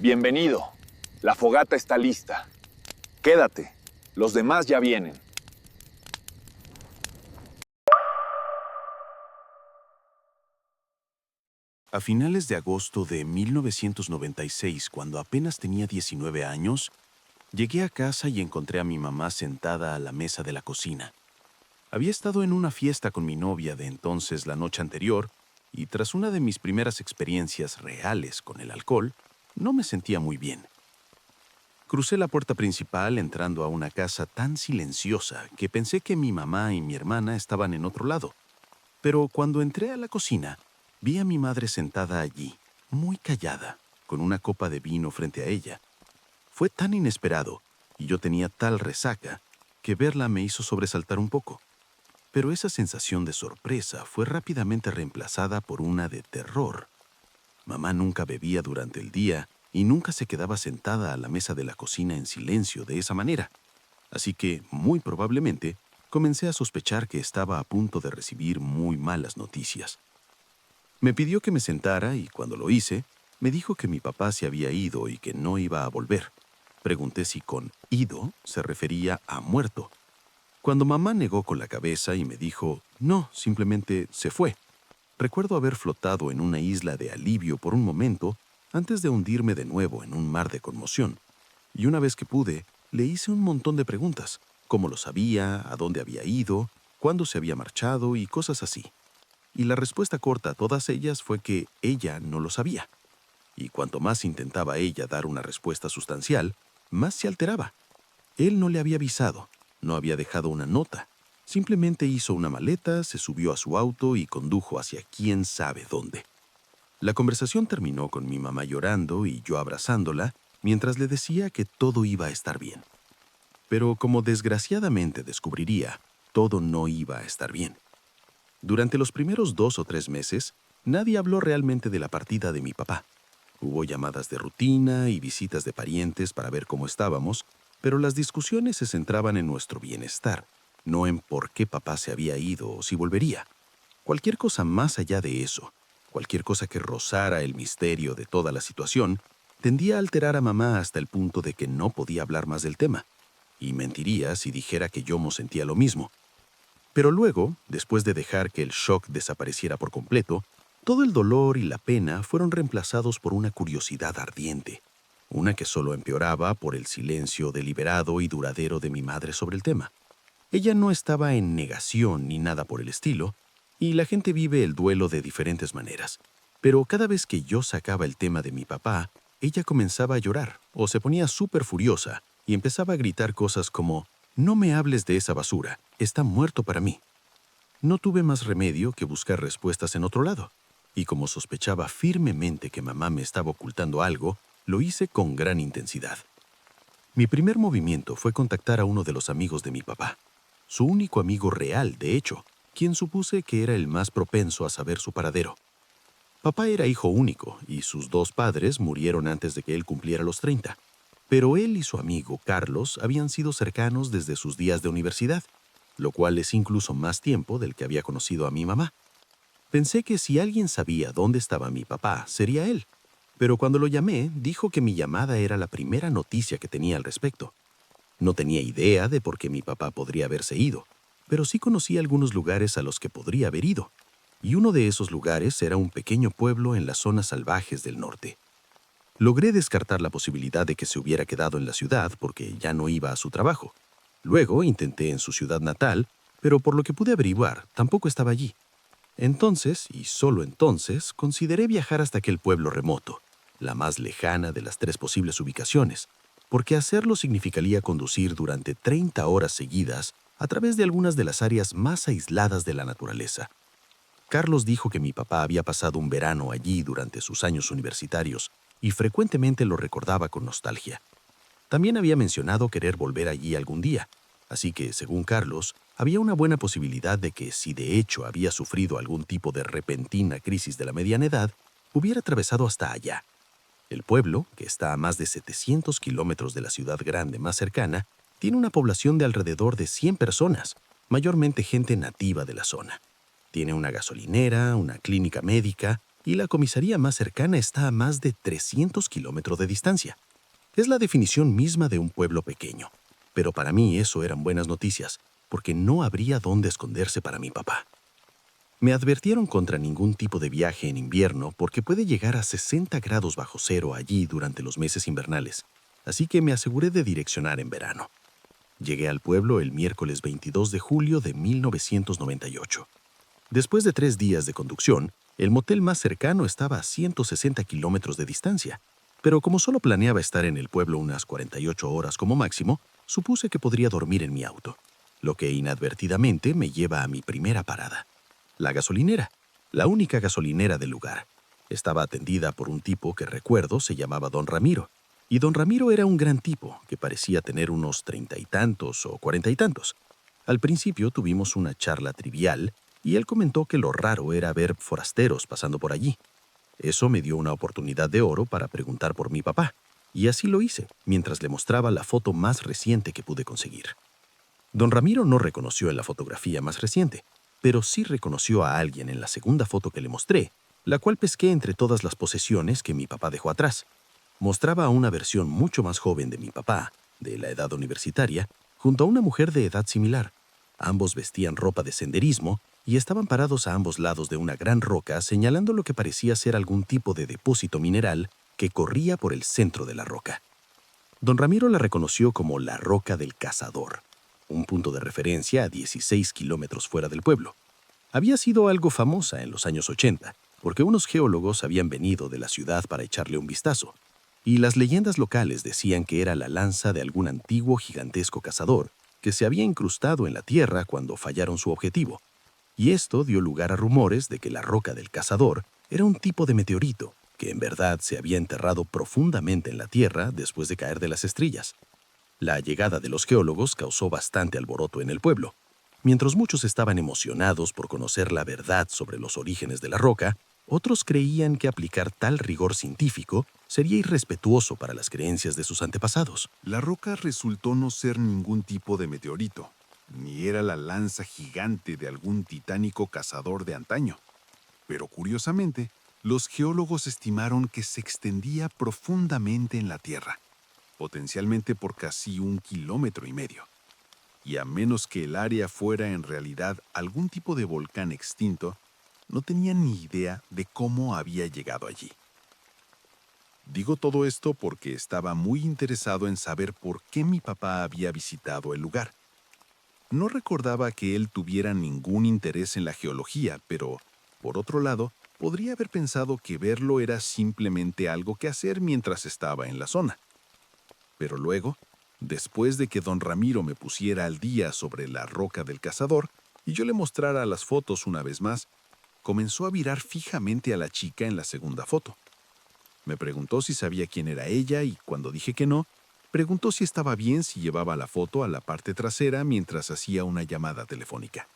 Bienvenido. La fogata está lista. Quédate. Los demás ya vienen. A finales de agosto de 1996, cuando apenas tenía 19 años, llegué a casa y encontré a mi mamá sentada a la mesa de la cocina. Había estado en una fiesta con mi novia de entonces la noche anterior y tras una de mis primeras experiencias reales con el alcohol, no me sentía muy bien. Crucé la puerta principal entrando a una casa tan silenciosa que pensé que mi mamá y mi hermana estaban en otro lado. Pero cuando entré a la cocina, vi a mi madre sentada allí, muy callada, con una copa de vino frente a ella. Fue tan inesperado, y yo tenía tal resaca, que verla me hizo sobresaltar un poco. Pero esa sensación de sorpresa fue rápidamente reemplazada por una de terror. Mamá nunca bebía durante el día y nunca se quedaba sentada a la mesa de la cocina en silencio de esa manera. Así que, muy probablemente, comencé a sospechar que estaba a punto de recibir muy malas noticias. Me pidió que me sentara y cuando lo hice, me dijo que mi papá se había ido y que no iba a volver. Pregunté si con ido se refería a muerto. Cuando mamá negó con la cabeza y me dijo, no, simplemente se fue. Recuerdo haber flotado en una isla de alivio por un momento antes de hundirme de nuevo en un mar de conmoción. Y una vez que pude, le hice un montón de preguntas. Cómo lo sabía, a dónde había ido, cuándo se había marchado y cosas así. Y la respuesta corta a todas ellas fue que ella no lo sabía. Y cuanto más intentaba ella dar una respuesta sustancial, más se alteraba. Él no le había avisado, no había dejado una nota. Simplemente hizo una maleta, se subió a su auto y condujo hacia quién sabe dónde. La conversación terminó con mi mamá llorando y yo abrazándola mientras le decía que todo iba a estar bien. Pero como desgraciadamente descubriría, todo no iba a estar bien. Durante los primeros 2 o 3 meses, nadie habló realmente de la partida de mi papá. Hubo llamadas de rutina y visitas de parientes para ver cómo estábamos, pero las discusiones se centraban en nuestro bienestar, no en por qué papá se había ido o si volvería. Cualquier cosa más allá de eso, cualquier cosa que rozara el misterio de toda la situación, tendía a alterar a mamá hasta el punto de que no podía hablar más del tema. Y mentiría si dijera que yo me sentía lo mismo. Pero luego, después de dejar que el shock desapareciera por completo, todo el dolor y la pena fueron reemplazados por una curiosidad ardiente, una que solo empeoraba por el silencio deliberado y duradero de mi madre sobre el tema. Ella no estaba en negación ni nada por el estilo, y la gente vive el duelo de diferentes maneras. Pero cada vez que yo sacaba el tema de mi papá, ella comenzaba a llorar o se ponía súper furiosa y empezaba a gritar cosas como «No me hables de esa basura, está muerto para mí». No tuve más remedio que buscar respuestas en otro lado, y como sospechaba firmemente que mamá me estaba ocultando algo, lo hice con gran intensidad. Mi primer movimiento fue contactar a uno de los amigos de mi papá, su único amigo real, de hecho, quien supuse que era el más propenso a saber su paradero. Papá era hijo único y sus 2 padres murieron antes de que él cumpliera los 30. Pero él y su amigo Carlos habían sido cercanos desde sus días de universidad, lo cual es incluso más tiempo del que había conocido a mi mamá. Pensé que si alguien sabía dónde estaba mi papá, sería él. Pero cuando lo llamé, dijo que mi llamada era la primera noticia que tenía al respecto. No tenía idea de por qué mi papá podría haberse ido, pero sí conocía algunos lugares a los que podría haber ido. Y uno de esos lugares era un pequeño pueblo en las zonas salvajes del norte. Logré descartar la posibilidad de que se hubiera quedado en la ciudad porque ya no iba a su trabajo. Luego intenté en su ciudad natal, pero por lo que pude averiguar, tampoco estaba allí. Entonces, y solo entonces, consideré viajar hasta aquel pueblo remoto, la más lejana de las 3 posibles ubicaciones, porque hacerlo significaría conducir durante 30 horas seguidas a través de algunas de las áreas más aisladas de la naturaleza. Carlos dijo que mi papá había pasado un verano allí durante sus años universitarios y frecuentemente lo recordaba con nostalgia. También había mencionado querer volver allí algún día, así que, según Carlos, había una buena posibilidad de que, si de hecho había sufrido algún tipo de repentina crisis de la mediana edad, hubiera atravesado hasta allá. El pueblo, que está a más de 700 kilómetros de la ciudad grande más cercana, tiene una población de alrededor de 100 personas, mayormente gente nativa de la zona. Tiene una gasolinera, una clínica médica, y la comisaría más cercana está a más de 300 kilómetros de distancia. Es la definición misma de un pueblo pequeño. Pero para mí eso eran buenas noticias, porque no habría dónde esconderse para mi papá. Me advirtieron contra ningún tipo de viaje en invierno porque puede llegar a 60 grados bajo cero allí durante los meses invernales, así que me aseguré de direccionar en verano. Llegué al pueblo el miércoles 22 de julio de 1998. Después de 3 días de conducción, el motel más cercano estaba a 160 kilómetros de distancia, pero como solo planeaba estar en el pueblo unas 48 horas como máximo, supuse que podría dormir en mi auto, lo que inadvertidamente me lleva a mi primera parada. La gasolinera, la única gasolinera del lugar. Estaba atendida por un tipo que recuerdo se llamaba Don Ramiro. Y Don Ramiro era un gran tipo, que parecía tener unos 30 y tantos o 40 y tantos. Al principio tuvimos una charla trivial y él comentó que lo raro era ver forasteros pasando por allí. Eso me dio una oportunidad de oro para preguntar por mi papá, y así lo hice, mientras le mostraba la foto más reciente que pude conseguir. Don Ramiro no reconoció en la fotografía más reciente, pero sí reconoció a alguien en la segunda foto que le mostré, la cual pesqué entre todas las posesiones que mi papá dejó atrás. Mostraba a una versión mucho más joven de mi papá, de la edad universitaria, junto a una mujer de edad similar. Ambos vestían ropa de senderismo y estaban parados a ambos lados de una gran roca, señalando lo que parecía ser algún tipo de depósito mineral que corría por el centro de la roca. Don Ramiro la reconoció como la Roca del Cazador, un punto de referencia a 16 kilómetros fuera del pueblo. Había sido algo famosa en los años 80, porque unos geólogos habían venido de la ciudad para echarle un vistazo, y las leyendas locales decían que era la lanza de algún antiguo gigantesco cazador que se había incrustado en la tierra cuando fallaron su objetivo. Y esto dio lugar a rumores de que la Roca del Cazador era un tipo de meteorito que en verdad se había enterrado profundamente en la tierra después de caer de las estrellas. La llegada de los geólogos causó bastante alboroto en el pueblo. Mientras muchos estaban emocionados por conocer la verdad sobre los orígenes de la roca, otros creían que aplicar tal rigor científico sería irrespetuoso para las creencias de sus antepasados. La roca resultó no ser ningún tipo de meteorito, ni era la lanza gigante de algún titánico cazador de antaño. Pero curiosamente, los geólogos estimaron que se extendía profundamente en la Tierra, potencialmente por casi 1,5 kilómetros. Y a menos que el área fuera en realidad algún tipo de volcán extinto, no tenían ni idea de cómo había llegado allí. Digo todo esto porque estaba muy interesado en saber por qué mi papá había visitado el lugar. No recordaba que él tuviera ningún interés en la geología, pero, por otro lado, podría haber pensado que verlo era simplemente algo que hacer mientras estaba en la zona. Pero luego, después de que don Ramiro me pusiera al día sobre la Roca del Cazador y yo le mostrara las fotos una vez más, comenzó a mirar fijamente a la chica en la segunda foto. Me preguntó si sabía quién era ella y cuando dije que no, preguntó si estaba bien si llevaba la foto a la parte trasera mientras hacía una llamada telefónica.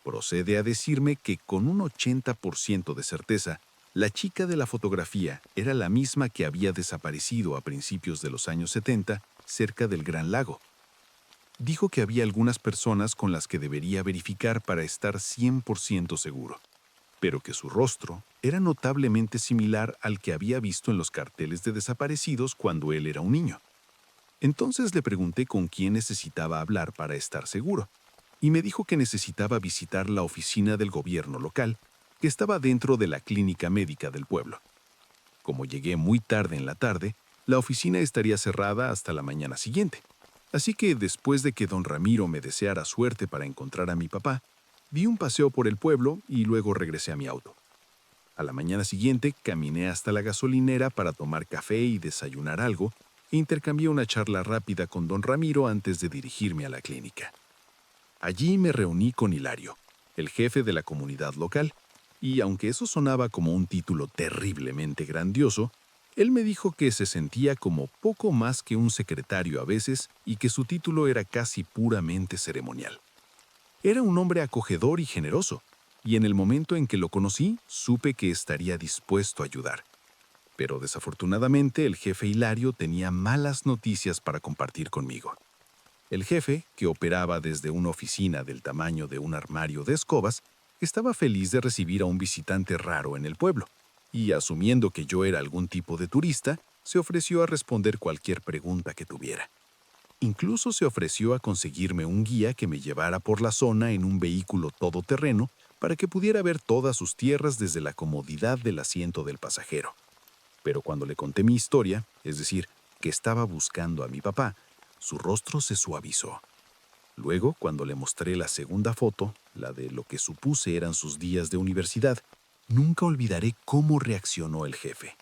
Procede a decirme que con un 80% de certeza, la chica de la fotografía era la misma que había desaparecido a principios de los años 70 cerca del Gran Lago. Dijo que había algunas personas con las que debería verificar para estar 100% seguro, pero que su rostro era notablemente similar al que había visto en los carteles de desaparecidos cuando él era un niño. Entonces le pregunté con quién necesitaba hablar para estar seguro, y me dijo que necesitaba visitar la oficina del gobierno local, que estaba dentro de la clínica médica del pueblo. Como llegué muy tarde en la tarde, la oficina estaría cerrada hasta la mañana siguiente. Así que después de que don Ramiro me deseara suerte para encontrar a mi papá, di un paseo por el pueblo y luego regresé a mi auto. A la mañana siguiente caminé hasta la gasolinera para tomar café y desayunar algo e intercambié una charla rápida con don Ramiro antes de dirigirme a la clínica. Allí me reuní con Hilario, el jefe de la comunidad local, y aunque eso sonaba como un título terriblemente grandioso, él me dijo que se sentía como poco más que un secretario a veces y que su título era casi puramente ceremonial. Era un hombre acogedor y generoso, y en el momento en que lo conocí, supe que estaría dispuesto a ayudar. Pero desafortunadamente el jefe Hilario tenía malas noticias para compartir conmigo. El jefe, que operaba desde una oficina del tamaño de un armario de escobas, estaba feliz de recibir a un visitante raro en el pueblo, y asumiendo que yo era algún tipo de turista, se ofreció a responder cualquier pregunta que tuviera. Incluso se ofreció a conseguirme un guía que me llevara por la zona en un vehículo todoterreno para que pudiera ver todas sus tierras desde la comodidad del asiento del pasajero. Pero cuando le conté mi historia, es decir, que estaba buscando a mi papá, su rostro se suavizó. Luego, cuando le mostré la segunda foto, la de lo que supuse eran sus días de universidad, nunca olvidaré cómo reaccionó el jefe.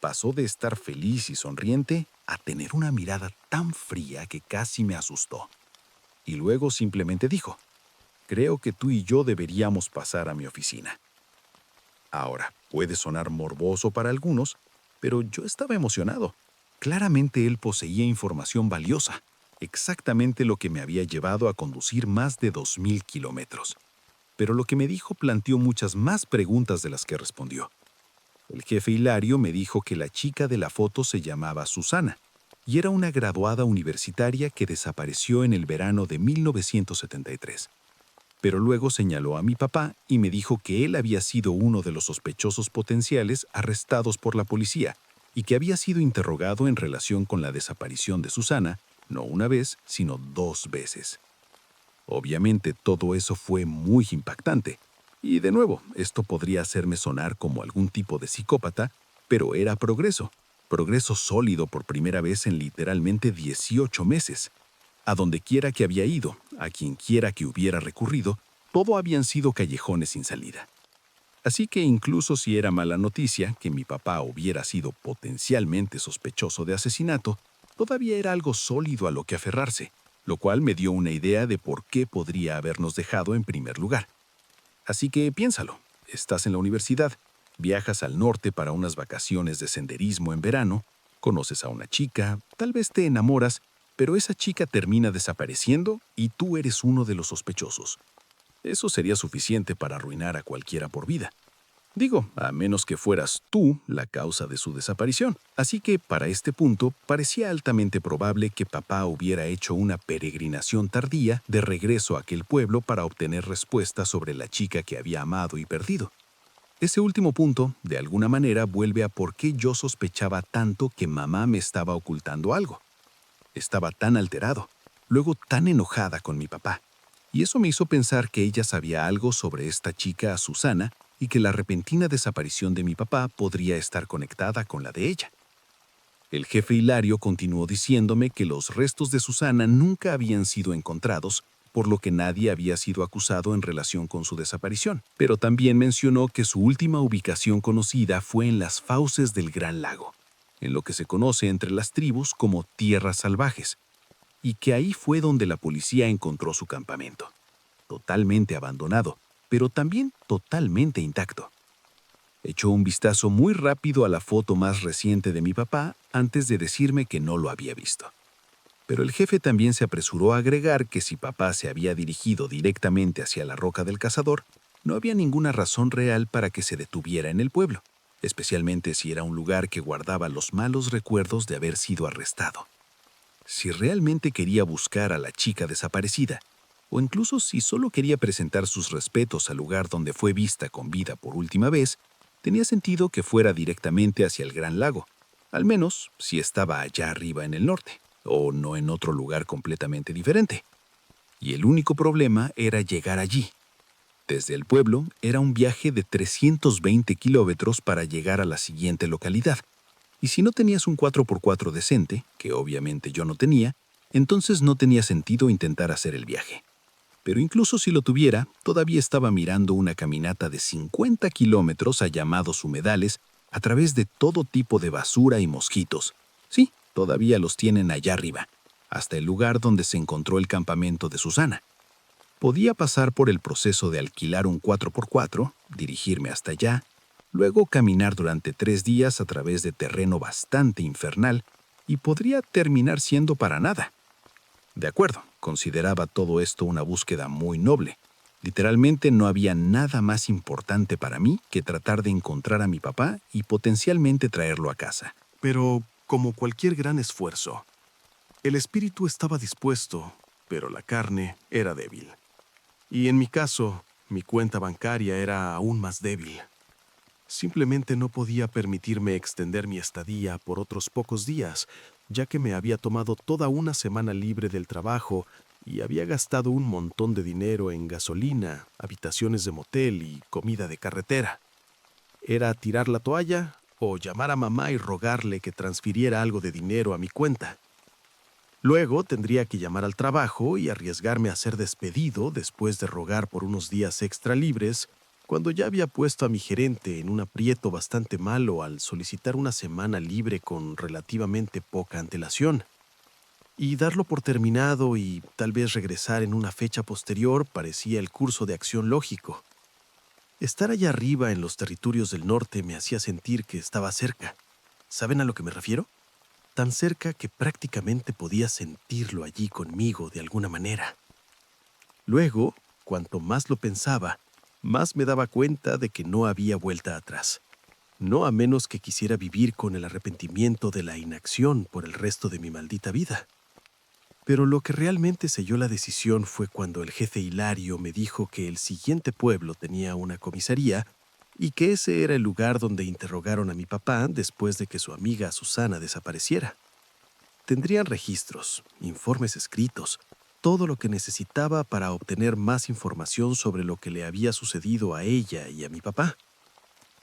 Pasó de estar feliz y sonriente a tener una mirada tan fría que casi me asustó. Y luego simplemente dijo, creo que tú y yo deberíamos pasar a mi oficina. Ahora, puede sonar morboso para algunos, pero yo estaba emocionado. Claramente él poseía información valiosa, exactamente lo que me había llevado a conducir más de 2000 kilómetros. Pero lo que me dijo planteó muchas más preguntas de las que respondió. El jefe Hilario me dijo que la chica de la foto se llamaba Susana y era una graduada universitaria que desapareció en el verano de 1973. Pero luego señaló a mi papá y me dijo que él había sido uno de los sospechosos potenciales arrestados por la policía y que había sido interrogado en relación con la desaparición de Susana, no una vez, sino 2 veces. Obviamente todo eso fue muy impactante. Y de nuevo, esto podría hacerme sonar como algún tipo de psicópata, pero era progreso. Progreso sólido por primera vez en literalmente 18 meses. A donde quiera que había ido, a quien quiera que hubiera recurrido, todo habían sido callejones sin salida. Así que incluso si era mala noticia que mi papá hubiera sido potencialmente sospechoso de asesinato, todavía era algo sólido a lo que aferrarse, lo cual me dio una idea de por qué podría habernos dejado en primer lugar. Así que piénsalo, estás en la universidad, viajas al norte para unas vacaciones de senderismo en verano, conoces a una chica, tal vez te enamoras, pero esa chica termina desapareciendo y tú eres uno de los sospechosos. Eso sería suficiente para arruinar a cualquiera por vida. Digo, a menos que fueras tú la causa de su desaparición. Así que, para este punto, parecía altamente probable que papá hubiera hecho una peregrinación tardía de regreso a aquel pueblo para obtener respuestas sobre la chica que había amado y perdido. Ese último punto, de alguna manera, vuelve a por qué yo sospechaba tanto que mamá me estaba ocultando algo. Estaba tan alterado, luego tan enojada con mi papá. Y eso me hizo pensar que ella sabía algo sobre esta chica, Susana, y que la repentina desaparición de mi papá podría estar conectada con la de ella. El jefe Hilario continuó diciéndome que los restos de Susana nunca habían sido encontrados, por lo que nadie había sido acusado en relación con su desaparición, pero también mencionó que su última ubicación conocida fue en las fauces del Gran Lago, en lo que se conoce entre las tribus como tierras salvajes, y que ahí fue donde la policía encontró su campamento, totalmente abandonado, pero también totalmente intacto. Echó un vistazo muy rápido a la foto más reciente de mi papá antes de decirme que no lo había visto. Pero el jefe también se apresuró a agregar que si papá se había dirigido directamente hacia la Roca del Cazador, no había ninguna razón real para que se detuviera en el pueblo, especialmente si era un lugar que guardaba los malos recuerdos de haber sido arrestado. Si realmente quería buscar a la chica desaparecida, o incluso si solo quería presentar sus respetos al lugar donde fue vista con vida por última vez, tenía sentido que fuera directamente hacia el Gran Lago, al menos si estaba allá arriba en el norte, o no en otro lugar completamente diferente. Y el único problema era llegar allí. Desde el pueblo era un viaje de 320 kilómetros para llegar a la siguiente localidad, y si no tenías un 4x4 decente, que obviamente yo no tenía, entonces no tenía sentido intentar hacer el viaje. Pero incluso si lo tuviera, todavía estaba mirando una caminata de 50 kilómetros a llamados humedales a través de todo tipo de basura y mosquitos. Sí, todavía los tienen allá arriba, hasta el lugar donde se encontró el campamento de Susana. Podía pasar por el proceso de alquilar un 4x4, dirigirme hasta allá, luego caminar durante 3 días a través de terreno bastante infernal y podría terminar siendo para nada. De acuerdo, consideraba todo esto una búsqueda muy noble. Literalmente no había nada más importante para mí que tratar de encontrar a mi papá y potencialmente traerlo a casa. Pero, como cualquier gran esfuerzo, el espíritu estaba dispuesto, pero la carne era débil. Y en mi caso, Mi cuenta bancaria era aún más débil. Simplemente no podía permitirme extender mi estadía por otros pocos días, ya que me había tomado toda una semana libre del trabajo y había gastado un montón de dinero en gasolina, habitaciones de motel y comida de carretera. Era tirar la toalla o llamar a mamá y rogarle que transfiriera algo de dinero a mi cuenta. Luego tendría que llamar al trabajo y arriesgarme a ser despedido después de rogar por unos días extra libres, cuando ya había puesto a mi gerente en un aprieto bastante malo al solicitar una semana libre con relativamente poca antelación. Y darlo por terminado y tal vez regresar en una fecha posterior parecía el curso de acción lógico. Estar allá arriba en los territorios del norte me hacía sentir que estaba cerca. ¿Saben a lo que me refiero? Tan cerca que prácticamente podía sentirlo allí conmigo de alguna manera. Luego, cuanto más lo pensaba, más me daba cuenta de que no había vuelta atrás. No a menos que quisiera vivir con el arrepentimiento de la inacción por el resto de mi maldita vida. Pero lo que realmente selló la decisión fue cuando el jefe Hilario me dijo que el siguiente pueblo tenía una comisaría y que ese era el lugar donde interrogaron a mi papá después de que su amiga Susana desapareciera. Tendrían registros, informes escritos, todo lo que necesitaba para obtener más información sobre lo que le había sucedido a ella y a mi papá.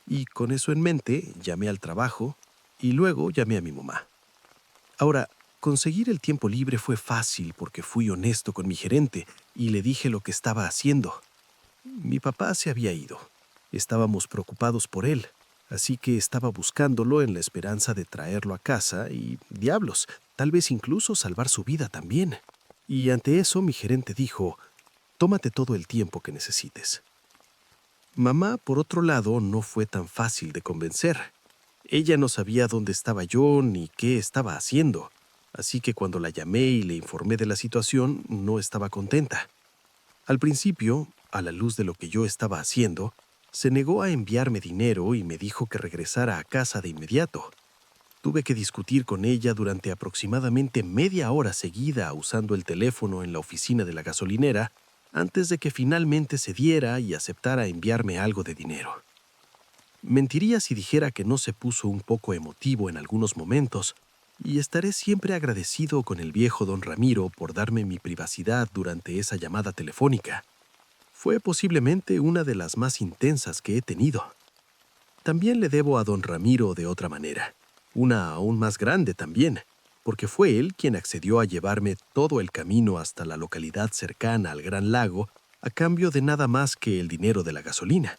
Y con eso en mente, llamé al trabajo y luego llamé a mi mamá. Ahora, conseguir el tiempo libre fue fácil porque fui honesto con mi gerente y le dije lo que estaba haciendo. Mi papá se había ido. Estábamos preocupados por él, así que estaba buscándolo en la esperanza de traerlo a casa y, diablos, tal vez incluso salvar su vida también. Y ante eso mi gerente dijo, tómate todo el tiempo que necesites. Mamá, por otro lado, no fue tan fácil de convencer. Ella no sabía dónde estaba yo ni qué estaba haciendo, así que cuando la llamé y le informé de la situación, no estaba contenta. Al principio, a la luz de lo que yo estaba haciendo, se negó a enviarme dinero y me dijo que regresara a casa de inmediato. Tuve que discutir con ella durante aproximadamente media hora seguida usando el teléfono en la oficina de la gasolinera antes de que finalmente cediera y aceptara enviarme algo de dinero. Mentiría si dijera que no se puso un poco emotivo en algunos momentos, y estaré siempre agradecido con el viejo don Ramiro por darme mi privacidad durante esa llamada telefónica. Fue posiblemente una de las más intensas que he tenido. También le debo a don Ramiro de otra manera, una aún más grande también, porque fue él quien accedió a llevarme todo el camino hasta la localidad cercana al Gran Lago a cambio de nada más que el dinero de la gasolina.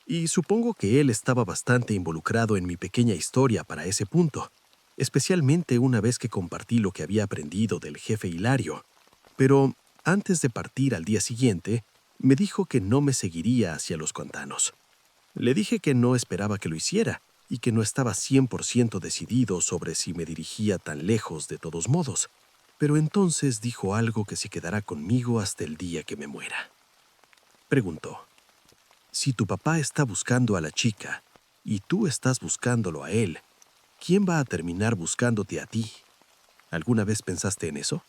Y supongo que él estaba bastante involucrado en mi pequeña historia para ese punto, especialmente una vez que compartí lo que había aprendido del jefe Hilario. Pero antes de partir al día siguiente, me dijo que no me seguiría hacia los contanos. Le dije que no esperaba que lo hiciera y que no estaba 100% decidido sobre si me dirigía tan lejos de todos modos. Pero entonces dijo algo que se quedará conmigo hasta el día que me muera. Preguntó, si tu papá está buscando a la chica y tú estás buscándolo a él, ¿quién va a terminar buscándote a ti? ¿Alguna vez pensaste en eso?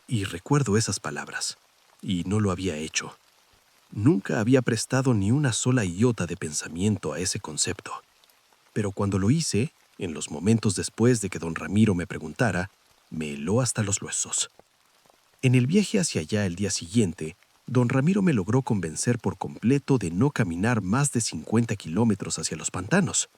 Y recuerdo esas palabras, y no lo había hecho. Nunca había prestado ni una sola iota de pensamiento a ese concepto. Pero cuando lo hice, en los momentos después de que don Ramiro me preguntara, me heló hasta los huesos. En el viaje hacia allá el día siguiente, don Ramiro me logró convencer por completo de no caminar más de 50 kilómetros hacia los pantanos.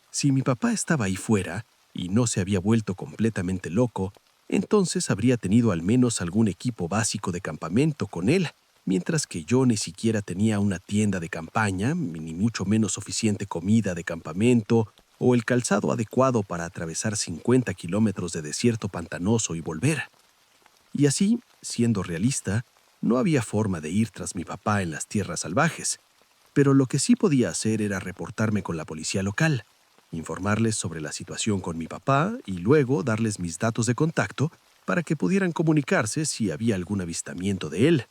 Si mi papá estaba ahí fuera y no se había vuelto completamente loco, entonces habría tenido al menos algún equipo básico de campamento con él, mientras que yo ni siquiera tenía una tienda de campaña, ni mucho menos suficiente comida de campamento o el calzado adecuado para atravesar 50 kilómetros de desierto pantanoso y volver. Y así, siendo realista, no había forma de ir tras mi papá en las tierras salvajes, pero lo que sí podía hacer era reportarme con la policía local, informarles sobre la situación con mi papá y luego darles mis datos de contacto para que pudieran comunicarse si había algún avistamiento de él.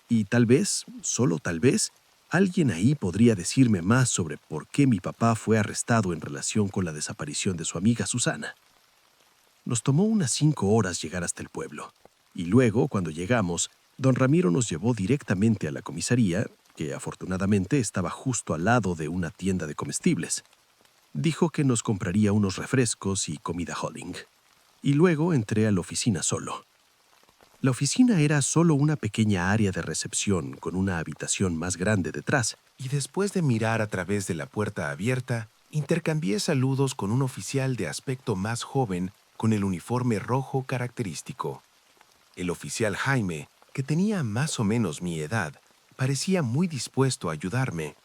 Y tal vez, solo tal vez, alguien ahí podría decirme más sobre por qué mi papá fue arrestado en relación con la desaparición de su amiga Susana. Nos tomó unas 5 horas llegar hasta el pueblo, y luego, cuando llegamos, Don Ramiro nos llevó directamente a la comisaría, que afortunadamente estaba justo al lado de una tienda de comestibles. Dijo que nos compraría unos refrescos y comida Holling. Y luego entré a la oficina solo. La oficina era solo una pequeña área de recepción con una habitación más grande detrás. Y después de mirar a través de la puerta abierta, intercambié saludos con un oficial de aspecto más joven con el uniforme rojo característico. El oficial Jaime, que tenía más o menos mi edad, parecía muy dispuesto a ayudarme.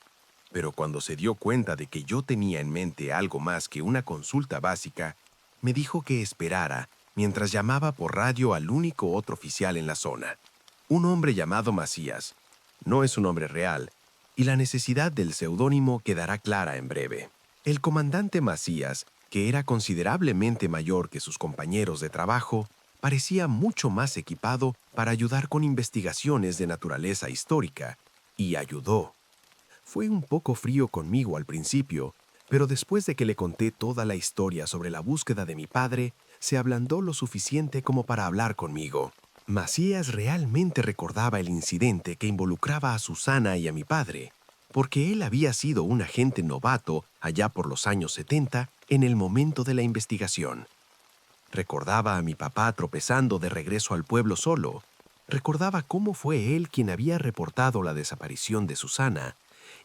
Pero cuando se dio cuenta de que yo tenía en mente algo más que una consulta básica, me dijo que esperara mientras llamaba por radio al único otro oficial en la zona, un hombre llamado Macías. No es un nombre real, y la necesidad del seudónimo quedará clara en breve. El comandante Macías, que era considerablemente mayor que sus compañeros de trabajo, parecía mucho más equipado para ayudar con investigaciones de naturaleza histórica, y ayudó. Fue un poco frío conmigo al principio, pero después de que le conté toda la historia sobre la búsqueda de mi padre, se ablandó lo suficiente como para hablar conmigo. Macías realmente recordaba el incidente que involucraba a Susana y a mi padre, porque él había sido un agente novato allá por los años 70 en el momento de la investigación. Recordaba a mi papá tropezando de regreso al pueblo solo. Recordaba cómo fue él quien había reportado la desaparición de Susana,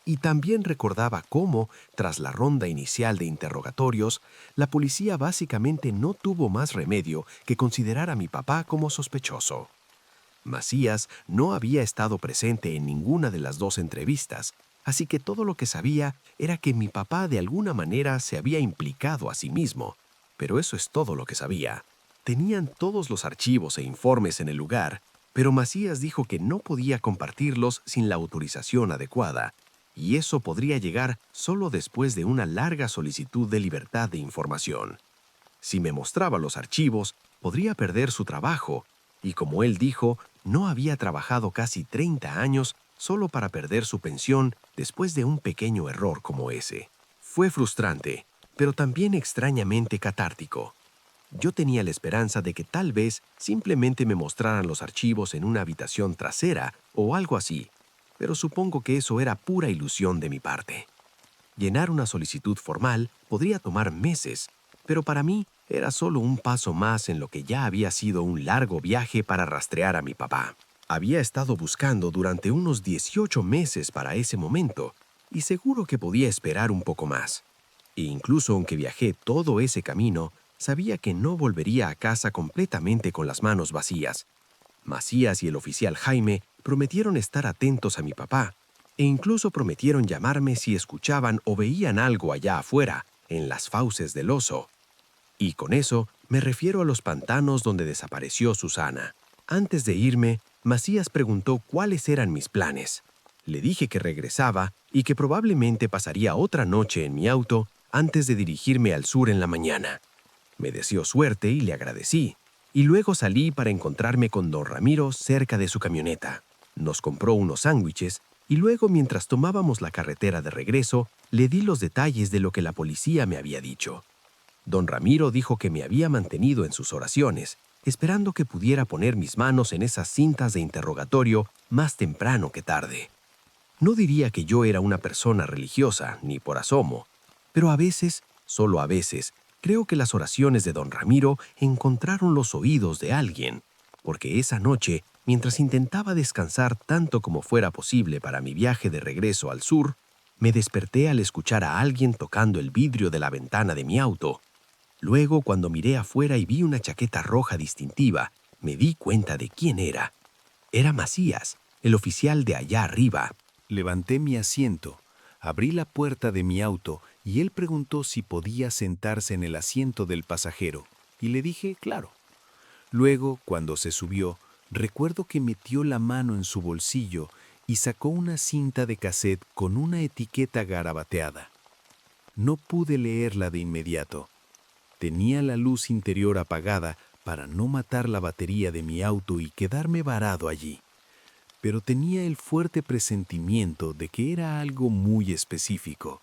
y también recordaba cómo, tras la ronda inicial de interrogatorios, la policía básicamente no tuvo más remedio que considerar a mi papá como sospechoso. Macías no había estado presente en ninguna de las dos entrevistas, así que todo lo que sabía era que mi papá de alguna manera se había implicado a sí mismo, pero eso es todo lo que sabía. Tenían todos los archivos e informes en el lugar, pero Macías dijo que no podía compartirlos sin la autorización adecuada, y eso podría llegar solo después de una larga solicitud de libertad de información. Si me mostraba los archivos, podría perder su trabajo, y como él dijo, no había trabajado casi 30 años solo para perder su pensión después de un pequeño error como ese. Fue frustrante, pero también extrañamente catártico. Yo tenía la esperanza de que tal vez simplemente me mostraran los archivos en una habitación trasera o algo así, pero supongo que eso era pura ilusión de mi parte. Llenar una solicitud formal podría tomar meses, pero para mí era solo un paso más en lo que ya había sido un largo viaje para rastrear a mi papá. Había estado buscando durante unos 18 meses para ese momento, y seguro que podía esperar un poco más. E incluso aunque viajé todo ese camino, sabía que no volvería a casa completamente con las manos vacías. Macías y el oficial Jaime prometieron estar atentos a mi papá, e incluso prometieron llamarme si escuchaban o veían algo allá afuera, en las fauces del oso. Y con eso me refiero a los pantanos donde desapareció Susana. Antes de irme, Macías preguntó cuáles eran mis planes. Le dije que regresaba y que probablemente pasaría otra noche en mi auto antes de dirigirme al sur en la mañana. Me deseó suerte y le agradecí, y luego salí para encontrarme con don Ramiro cerca de su camioneta. Nos compró unos sándwiches y luego, mientras tomábamos la carretera de regreso, le di los detalles de lo que la policía me había dicho. Don Ramiro dijo que me había mantenido en sus oraciones, esperando que pudiera poner mis manos en esas cintas de interrogatorio más temprano que tarde. No diría que yo era una persona religiosa, ni por asomo, pero a veces, solo a veces, creo que las oraciones de don Ramiro encontraron los oídos de alguien, porque esa noche, mientras intentaba descansar tanto como fuera posible para mi viaje de regreso al sur, me desperté al escuchar a alguien tocando el vidrio de la ventana de mi auto. Luego, cuando miré afuera y vi una chaqueta roja distintiva, me di cuenta de quién era. Era Macías, el oficial de allá arriba. Levanté mi asiento, abrí la puerta de mi auto y él preguntó si podía sentarse en el asiento del pasajero, y le dije claro. Luego, cuando se subió, recuerdo que metió la mano en su bolsillo y sacó una cinta de cassette con una etiqueta garabateada. No pude leerla de inmediato. Tenía la luz interior apagada para no matar la batería de mi auto y quedarme varado allí. Pero tenía el fuerte presentimiento de que era algo muy específico,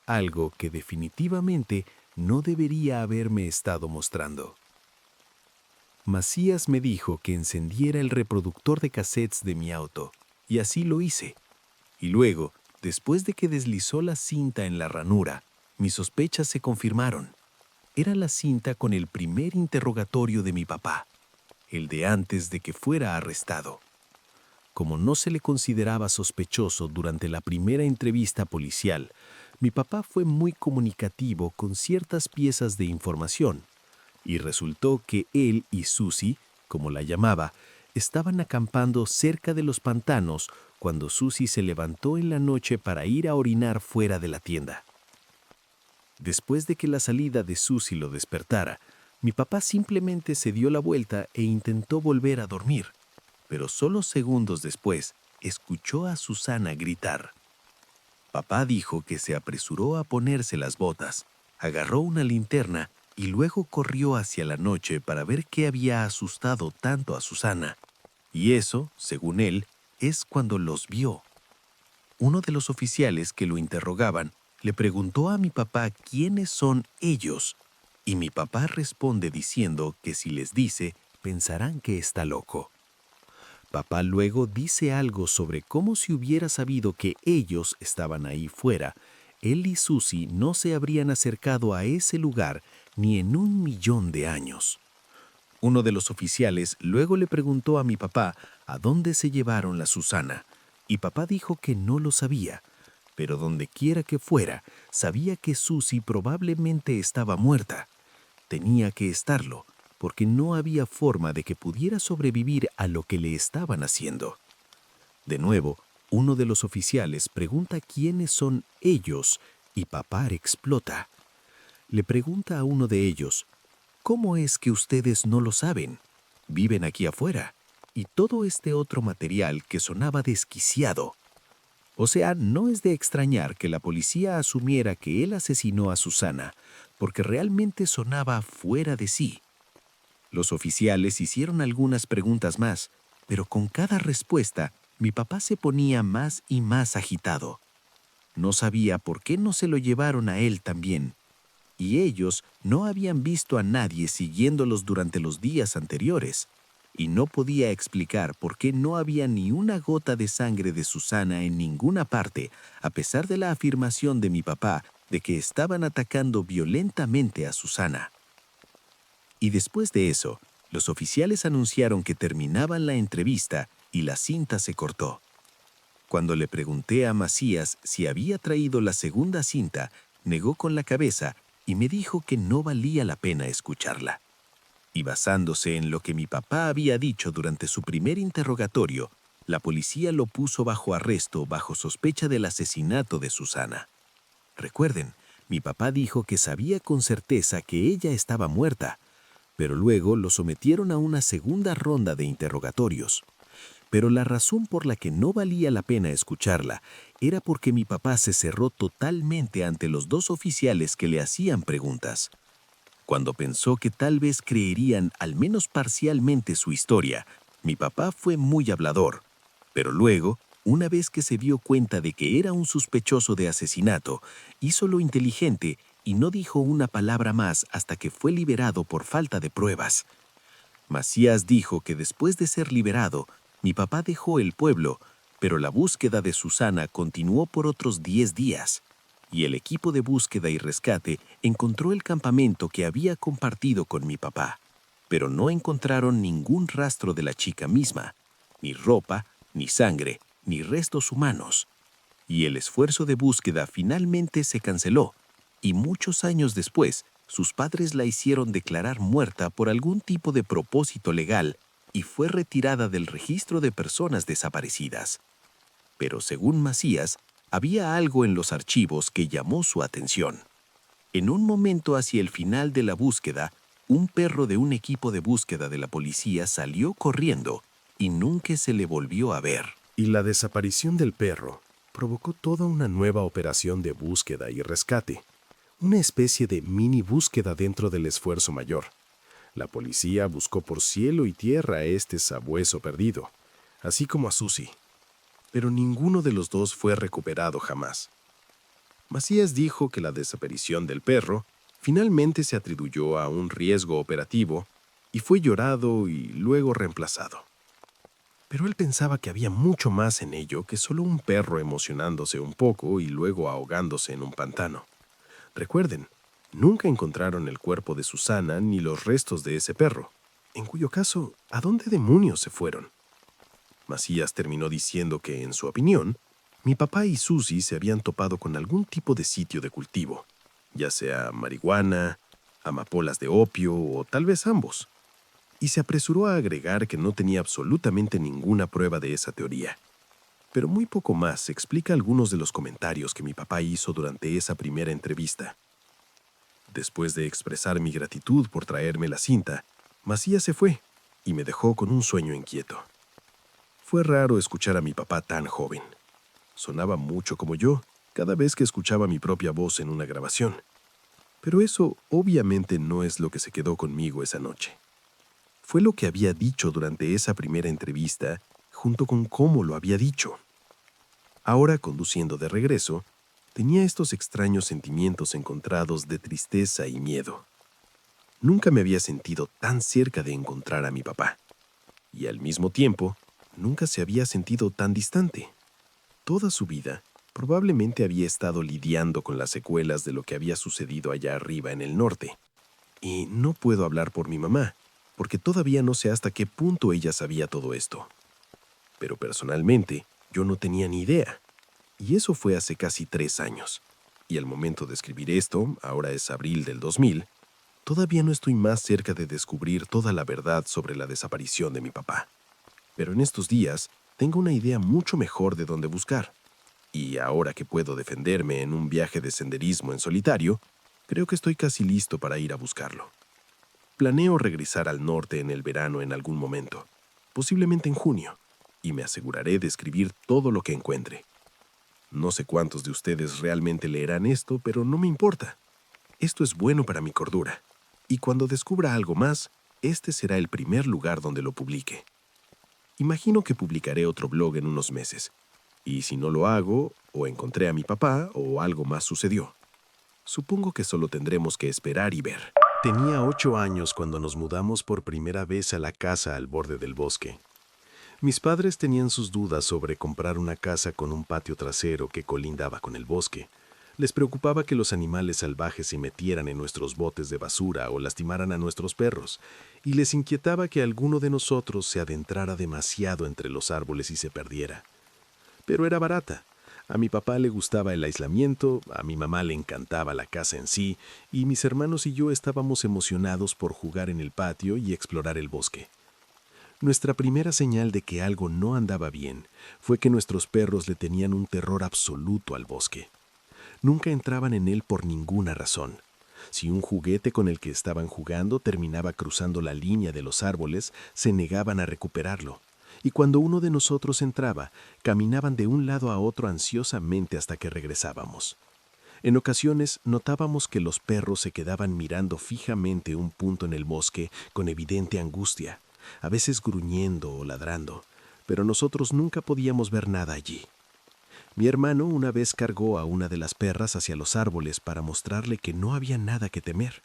algo que definitivamente no debería haberme estado mostrando. Macías me dijo que encendiera el reproductor de cassettes de mi auto, y así lo hice. Y luego, después de que deslizó la cinta en la ranura, mis sospechas se confirmaron. Era la cinta con el primer interrogatorio de mi papá, el de antes de que fuera arrestado. Como no se le consideraba sospechoso durante la primera entrevista policial, mi papá fue muy comunicativo con ciertas piezas de información, y resultó que él y Susie, como la llamaba, estaban acampando cerca de los pantanos cuando Susie se levantó en la noche para ir a orinar fuera de la tienda. Después de que la salida de Susie lo despertara, mi papá simplemente se dio la vuelta e intentó volver a dormir, pero solo segundos después escuchó a Susana gritar. Papá dijo que se apresuró a ponerse las botas, agarró una linterna y luego corrió hacia la noche para ver qué había asustado tanto a Susana. Y eso, según él, es cuando los vio. Uno de los oficiales que lo interrogaban le preguntó a mi papá quiénes son ellos, y mi papá responde diciendo que si les dice, pensarán que está loco. Papá luego dice algo sobre cómo si hubiera sabido que ellos estaban ahí fuera, él y Susie no se habrían acercado a ese lugar ni en 1.000.000 de años. Uno de los oficiales luego le preguntó a mi papá a dónde se llevaron la Susana, y papá dijo que no lo sabía, pero donde quiera que fuera, sabía que Susie probablemente estaba muerta. Tenía que estarlo, porque no había forma de que pudiera sobrevivir a lo que le estaban haciendo. De nuevo, uno de los oficiales pregunta quiénes son ellos, y papá explota. Le pregunta a uno de ellos, ¿cómo es que ustedes no lo saben? Viven aquí afuera. Y todo este otro material que sonaba desquiciado. O sea, no es de extrañar que la policía asumiera que él asesinó a Susana, porque realmente sonaba fuera de sí. Los oficiales hicieron algunas preguntas más, pero con cada respuesta, mi papá se ponía más y más agitado. No sabía por qué no se lo llevaron a él también. Y ellos no habían visto a nadie siguiéndolos durante los días anteriores. Y no podía explicar por qué no había ni una gota de sangre de Susana en ninguna parte, a pesar de la afirmación de mi papá de que estaban atacando violentamente a Susana. Y después de eso, los oficiales anunciaron que terminaban la entrevista y la cinta se cortó. Cuando le pregunté a Macías si había traído la segunda cinta, negó con la cabeza y me dijo que no valía la pena escucharla. Y basándose en lo que mi papá había dicho durante su primer interrogatorio, la policía lo puso bajo arresto bajo sospecha del asesinato de Susana. Recuerden, mi papá dijo que sabía con certeza que ella estaba muerta, pero luego lo sometieron a una segunda ronda de interrogatorios. Pero la razón por la que no valía la pena escucharla era porque mi papá se cerró totalmente ante los dos oficiales que le hacían preguntas. Cuando pensó que tal vez creerían al menos parcialmente su historia, mi papá fue muy hablador. Pero luego, una vez que se dio cuenta de que era un sospechoso de asesinato, hizo lo inteligente y no dijo una palabra más hasta que fue liberado por falta de pruebas. Macías dijo que después de ser liberado, mi papá dejó el pueblo, pero la búsqueda de Susana continuó por otros 10 días. Y el equipo de búsqueda y rescate encontró el campamento que había compartido con mi papá, pero no encontraron ningún rastro de la chica misma, ni ropa, ni sangre, ni restos humanos. Y el esfuerzo de búsqueda finalmente se canceló, y muchos años después, sus padres la hicieron declarar muerta por algún tipo de propósito legal y fue retirada del registro de personas desaparecidas. Pero según Macías, había algo en los archivos que llamó su atención. En un momento hacia el final de la búsqueda, un perro de un equipo de búsqueda de la policía salió corriendo y nunca se le volvió a ver. Y la desaparición del perro provocó toda una nueva operación de búsqueda y rescate, una especie de mini búsqueda dentro del esfuerzo mayor. La policía buscó por cielo y tierra a este sabueso perdido, así como a Susie. Pero ninguno de los dos fue recuperado jamás. Macías dijo que la desaparición del perro finalmente se atribuyó a un riesgo operativo y fue llorado y luego reemplazado. Pero él pensaba que había mucho más en ello que solo un perro emocionándose un poco y luego ahogándose en un pantano. Recuerden, nunca encontraron el cuerpo de Susana ni los restos de ese perro, en cuyo caso, ¿a dónde demonios se fueron? Macías terminó diciendo que, en su opinión, mi papá y Susie se habían topado con algún tipo de sitio de cultivo, ya sea marihuana, amapolas de opio o tal vez ambos, y se apresuró a agregar que no tenía absolutamente ninguna prueba de esa teoría. Pero muy poco más explica algunos de los comentarios que mi papá hizo durante esa primera entrevista. Después de expresar mi gratitud por traerme la cinta, Macías se fue y me dejó con un sueño inquieto. Fue raro escuchar a mi papá tan joven. Sonaba mucho como yo cada vez que escuchaba mi propia voz en una grabación. Pero eso obviamente no es lo que se quedó conmigo esa noche. Fue lo que había dicho durante esa primera entrevista, junto con cómo lo había dicho. Ahora, conduciendo de regreso, tenía estos extraños sentimientos encontrados de tristeza y miedo. Nunca me había sentido tan cerca de encontrar a mi papá. Y al mismo tiempo, nunca se había sentido tan distante. Toda su vida, probablemente había estado lidiando con las secuelas de lo que había sucedido allá arriba en el norte. Y no puedo hablar por mi mamá, porque todavía no sé hasta qué punto ella sabía todo esto. Pero personalmente, yo no tenía ni idea. Y eso fue hace casi 3 años. Y al momento de escribir esto, ahora es abril del 2000, todavía no estoy más cerca de descubrir toda la verdad sobre la desaparición de mi papá. Pero en estos días, tengo una idea mucho mejor de dónde buscar. Y ahora que puedo defenderme en un viaje de senderismo en solitario, creo que estoy casi listo para ir a buscarlo. Planeo regresar al norte en el verano en algún momento, posiblemente en junio, y me aseguraré de escribir todo lo que encuentre. No sé cuántos de ustedes realmente leerán esto, pero no me importa. Esto es bueno para mi cordura, y cuando descubra algo más, este será el primer lugar donde lo publique. Imagino que publicaré otro blog en unos meses, y si no lo hago, o encontré a mi papá, o algo más sucedió. Supongo que solo tendremos que esperar y ver. Tenía 8 años cuando nos mudamos por primera vez a la casa al borde del bosque. Mis padres tenían sus dudas sobre comprar una casa con un patio trasero que colindaba con el bosque. Les preocupaba que los animales salvajes se metieran en nuestros botes de basura o lastimaran a nuestros perros, y les inquietaba que alguno de nosotros se adentrara demasiado entre los árboles y se perdiera. Pero era barata. A mi papá le gustaba el aislamiento, a mi mamá le encantaba la casa en sí, y mis hermanos y yo estábamos emocionados por jugar en el patio y explorar el bosque. Nuestra primera señal de que algo no andaba bien fue que nuestros perros le tenían un terror absoluto al bosque. Nunca entraban en él por ninguna razón. Si un juguete con el que estaban jugando terminaba cruzando la línea de los árboles, se negaban a recuperarlo. Y cuando uno de nosotros entraba, caminaban de un lado a otro ansiosamente hasta que regresábamos. En ocasiones notábamos que los perros se quedaban mirando fijamente un punto en el bosque con evidente angustia, a veces gruñendo o ladrando, pero nosotros nunca podíamos ver nada allí. Mi hermano una vez cargó a una de las perras hacia los árboles para mostrarle que no había nada que temer,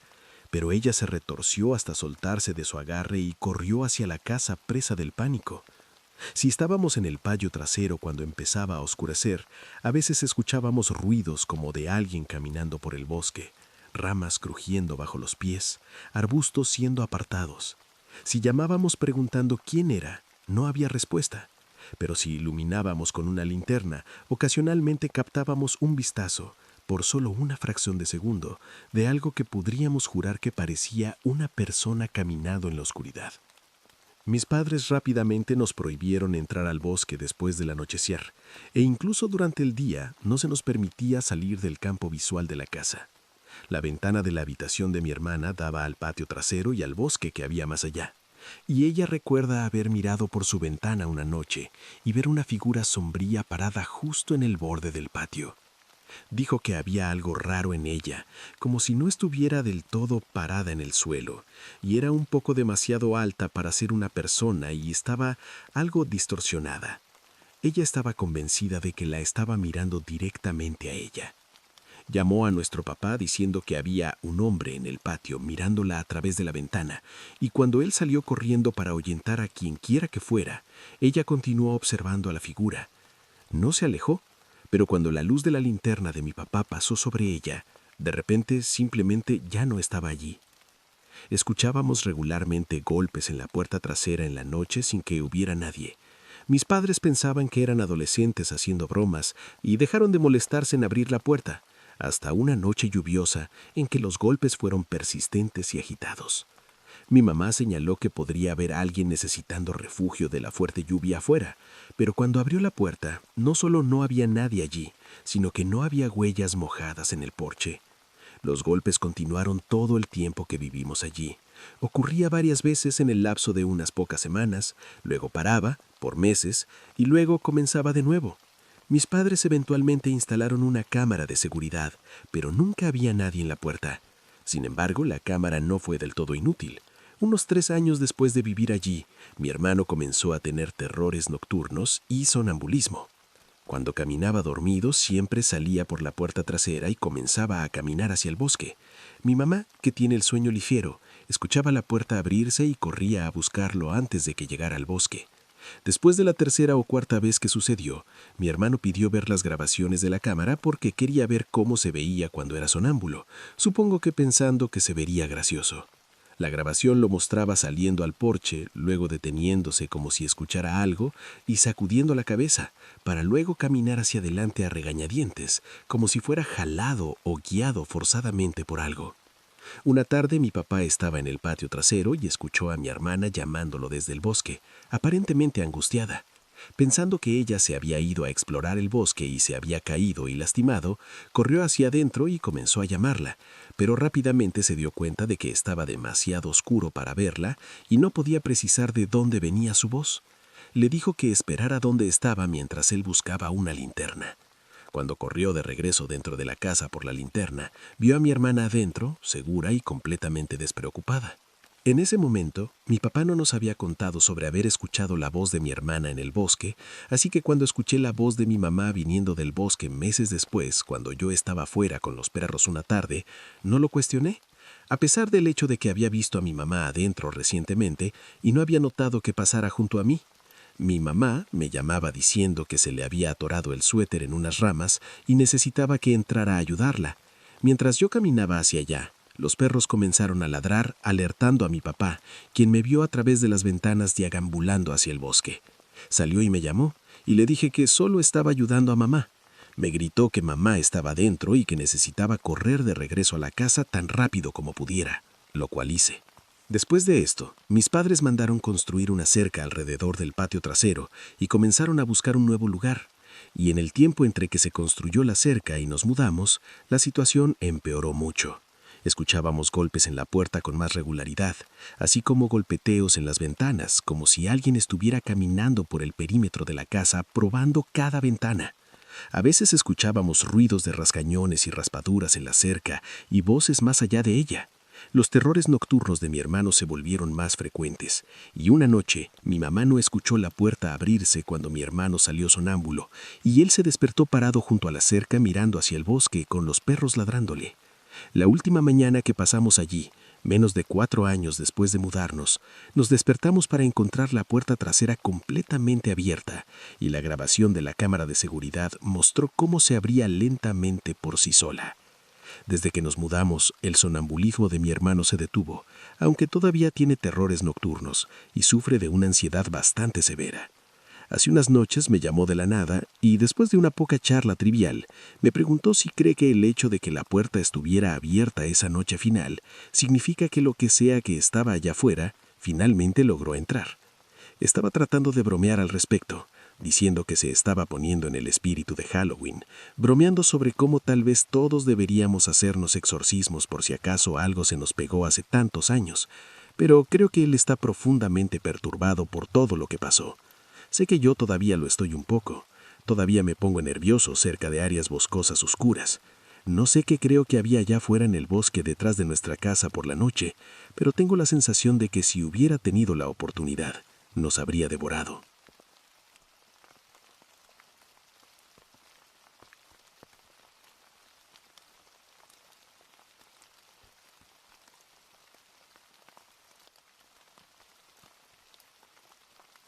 pero ella se retorció hasta soltarse de su agarre y corrió hacia la casa presa del pánico. Si estábamos en el patio trasero cuando empezaba a oscurecer, a veces escuchábamos ruidos como de alguien caminando por el bosque, ramas crujiendo bajo los pies, arbustos siendo apartados. Si llamábamos preguntando quién era, no había respuesta, pero si iluminábamos con una linterna, ocasionalmente captábamos un vistazo, por solo una fracción de segundo, de algo que podríamos jurar que parecía una persona caminando en la oscuridad. Mis padres rápidamente nos prohibieron entrar al bosque después del anochecer, e incluso durante el día no se nos permitía salir del campo visual de la casa. La ventana de la habitación de mi hermana daba al patio trasero y al bosque que había más allá, y ella recuerda haber mirado por su ventana una noche y ver una figura sombría parada justo en el borde del patio. Dijo que había algo raro en ella, como si no estuviera del todo parada en el suelo, y era un poco demasiado alta para ser una persona y estaba algo distorsionada. Ella estaba convencida de que la estaba mirando directamente a ella. Llamó a nuestro papá diciendo que había un hombre en el patio mirándola a través de la ventana, y cuando él salió corriendo para ahuyentar a quien quiera que fuera, ella continuó observando a la figura. No se alejó, pero cuando la luz de la linterna de mi papá pasó sobre ella, de repente simplemente ya no estaba allí. Escuchábamos regularmente golpes en la puerta trasera en la noche sin que hubiera nadie. Mis padres pensaban que eran adolescentes haciendo bromas y dejaron de molestarse en abrir la puerta, hasta una noche lluviosa en que los golpes fueron persistentes y agitados. Mi mamá señaló que podría haber alguien necesitando refugio de la fuerte lluvia afuera, pero cuando abrió la puerta, no solo no había nadie allí, sino que no había huellas mojadas en el porche. Los golpes continuaron todo el tiempo que vivimos allí. Ocurría varias veces en el lapso de unas pocas semanas, luego paraba, por meses, y luego comenzaba de nuevo. Mis padres eventualmente instalaron una cámara de seguridad, pero nunca había nadie en la puerta. Sin embargo, la cámara no fue del todo inútil. Unos 3 años después de vivir allí, mi hermano comenzó a tener terrores nocturnos y sonambulismo. Cuando caminaba dormido, siempre salía por la puerta trasera y comenzaba a caminar hacia el bosque. Mi mamá, que tiene el sueño ligero, escuchaba la puerta abrirse y corría a buscarlo antes de que llegara al bosque. Después de la 3ª o 4ª vez que sucedió, mi hermano pidió ver las grabaciones de la cámara porque quería ver cómo se veía cuando era sonámbulo, supongo que pensando que se vería gracioso. La grabación lo mostraba saliendo al porche, luego deteniéndose como si escuchara algo y sacudiendo la cabeza, para luego caminar hacia adelante a regañadientes, como si fuera jalado o guiado forzadamente por algo. Una tarde mi papá estaba en el patio trasero y escuchó a mi hermana llamándolo desde el bosque, aparentemente angustiada. Pensando que ella se había ido a explorar el bosque y se había caído y lastimado, corrió hacia adentro y comenzó a llamarla, pero rápidamente se dio cuenta de que estaba demasiado oscuro para verla y no podía precisar de dónde venía su voz. Le dijo que esperara donde estaba mientras él buscaba una linterna. Cuando corrió de regreso dentro de la casa por la linterna, vio a mi hermana adentro, segura y completamente despreocupada. En ese momento, mi papá no nos había contado sobre haber escuchado la voz de mi hermana en el bosque, así que cuando escuché la voz de mi mamá viniendo del bosque meses después, cuando yo estaba fuera con los perros una tarde, no lo cuestioné, a pesar del hecho de que había visto a mi mamá adentro recientemente y no había notado que pasara junto a mí. Mi mamá me llamaba diciendo que se le había atorado el suéter en unas ramas y necesitaba que entrara a ayudarla. Mientras yo caminaba hacia allá, los perros comenzaron a ladrar, alertando a mi papá, quien me vio a través de las ventanas deambulando hacia el bosque. Salió y me llamó, y le dije que solo estaba ayudando a mamá. Me gritó que mamá estaba dentro y que necesitaba correr de regreso a la casa tan rápido como pudiera, lo cual hice. Después de esto, mis padres mandaron construir una cerca alrededor del patio trasero y comenzaron a buscar un nuevo lugar. Y en el tiempo entre que se construyó la cerca y nos mudamos, la situación empeoró mucho. Escuchábamos golpes en la puerta con más regularidad, así como golpeteos en las ventanas, como si alguien estuviera caminando por el perímetro de la casa probando cada ventana. A veces escuchábamos ruidos de rascañones y raspaduras en la cerca y voces más allá de ella. Los terrores nocturnos de mi hermano se volvieron más frecuentes, y una noche mi mamá no escuchó la puerta abrirse cuando mi hermano salió sonámbulo, y él se despertó parado junto a la cerca mirando hacia el bosque con los perros ladrándole. La última mañana que pasamos allí, menos de 4 años después de mudarnos, nos despertamos para encontrar la puerta trasera completamente abierta, y la grabación de la cámara de seguridad mostró cómo se abría lentamente por sí sola. Desde que nos mudamos, el sonambulismo de mi hermano se detuvo, aunque todavía tiene terrores nocturnos y sufre de una ansiedad bastante severa. Hace unas noches me llamó de la nada y, después de una poca charla trivial, me preguntó si cree que el hecho de que la puerta estuviera abierta esa noche final significa que lo que sea que estaba allá afuera finalmente logró entrar. Estaba tratando de bromear al respecto, diciendo que se estaba poniendo en el espíritu de Halloween, bromeando sobre cómo tal vez todos deberíamos hacernos exorcismos por si acaso algo se nos pegó hace tantos años, pero creo que él está profundamente perturbado por todo lo que pasó. Sé que yo todavía lo estoy un poco. Todavía me pongo nervioso cerca de áreas boscosas oscuras. No sé qué creo que había allá fuera en el bosque detrás de nuestra casa por la noche, pero tengo la sensación de que si hubiera tenido la oportunidad, nos habría devorado.